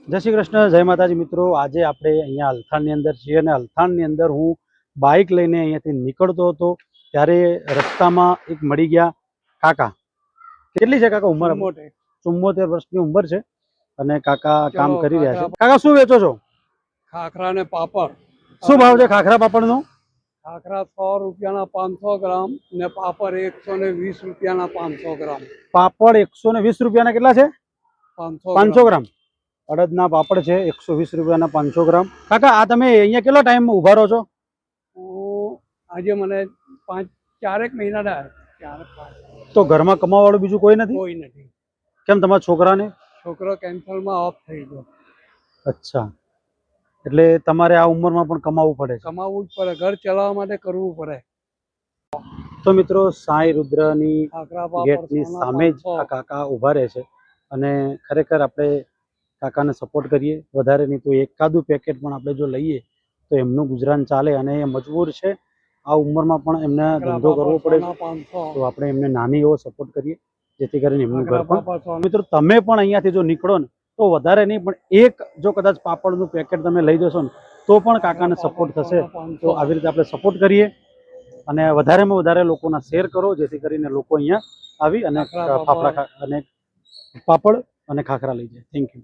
જય શ્રી કૃષ્ણ, જય માતાજી મિત્રો। આજે આપણે અહીંયા અલથાણની અંદર છીએ અને અલથાણની અંદર હું બાઇક લઈને અહીંયાથી નીકળતો હતો ત્યારે રસ્તામાં એક મળી ગયા કાકા। કેટલી છે કાકા ઉંમર? 74 વર્ષની ઉંમર છે અને કાકા કામ કરી રહ્યા છે। કાકા શું વેચો છો? ખાખરા ને પાપડ। શું ભાવ છે ખાખરા પાપડનો? ખાખરા 100 રૂપિયાના 500 ગ્રામ ને પાપડ 120 રૂપિયાના 500 ગ્રામ। પાપડ 120 રૂપિયાના કેટલા છે? 500 ગ્રામ। અડદના પાપડ છે 120 રૂપિયાના 500 ગ્રામ। કાકા આ તમે અહીંયા કેટલો ટાઈમ ઊભા રહો છો? આજે મને 4 મહિના થયા। તો ઘરમાં કમાવાવાળું બીજું કોઈ નથી? કોઈ નથી। કેમ તમારા છોકરાને? છોકરો કેન્સરમાં ઓફ થઈ ગયો। અચ્છા, એટલે તમારે આ ઉંમરમાં પણ કમાવું પડે છે? કમાવું જ પડે, ઘર ચલાવવા માટે કરવું પડે। તો મિત્રો સાંઈ રુદ્રની ગેટની સામે જ આ કાકા ઊભા રહે છે અને ખરેખર આપણે કાકાને સપોર્ટ કરીએ। વધારે નહીં તો એકાદું પેકેટ પણ આપણે જો લઈએ તો એમનું ગુજરાન ચાલે અને એ મજબૂર છે। આ ઉંમરમાં પણ એમને ધંધો કરવો પડે છે તો આપણે એમને નાની એવો સપોર્ટ કરીએ જેથી કરીને એમનું ઘર પણ। મિત્રો તમે પણ અહીંયાથી જો નીકળો ને તો વધારે નહીં પણ એક જો કદાચ પાપડનું પેકેટ તમે લઈ જશો ને તો પણ કાકાને સપોર્ટ થશે। તો આવી રીતે આપણે સપોર્ટ કરીએ અને વધારેમાં વધારે લોકોના શેર કરો જેથી કરીને લોકો અહીંયા આવી અને ફાફડા અને પાપડ અને ખાખરા લઈ જાય। Thank you.